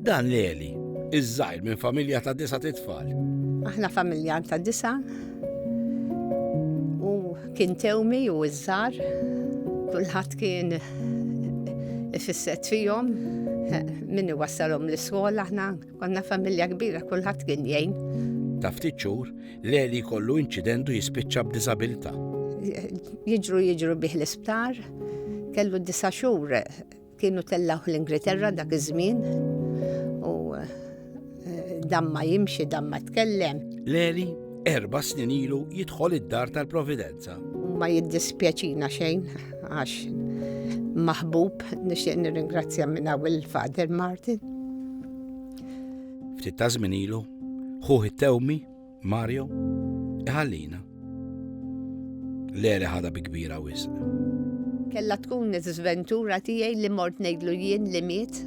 Dan Leli, iż-żgħir minn familja ta' 9 tfal. Aħna familja ta' 9 u kien tewmi u iż-żar, kulħadd kien ifisset fihom, min iwassalhom l-iskola, aħna konna familja kbira, kulħadd kien jgħin. Ta' ftit xhur, Leli kollu inċidentu jispiċċa b'diżabilità. Jiġru bih l-isptar, kellu 9 xhur kienu tellaw l-Ingilterra dak iż-żmien u damma jimxi, damma tkellem. Leli 4 snin ilu jidħol id-dar tal-Providenza. Ma jiddispjaċina xejn għax maħbub, nixtieq nirringrazzja minn il-Father Martin. Ftit ta' żmien ilu, ħuh it-tewmi, Mario, iħallina. Leli ħada bi kbira wisq. Kella tkun iż-żventura tiegħi li mort ngħidlu jien li miet.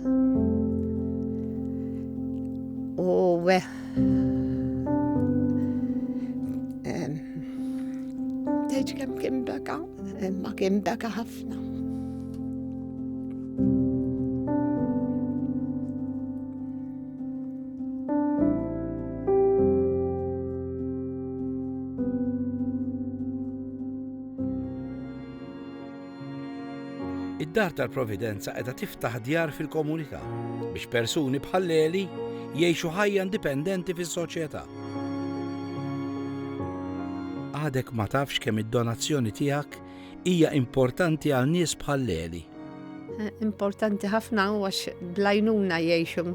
U tgħid kemm kien beka, imma kien beka ħafna. Id-dar tal-Providenza qiegħda tiftaħ djar fil-komunità biex persuni bħal Leli jgħixu ħajja indipendenti fis-soċjetà. Għadek ma tafx kemm id-donazzjoni tiegħek hija importanti għal nies bħal Leli. Importanti ħafna għax blajnuna jgħixu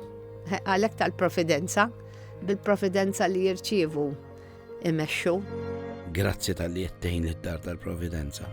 għalhekk tal-Providenza, bil-Providenza li jirċievu imexxu. Grazzi tal-li jettejn lid-dar tal-Providenza.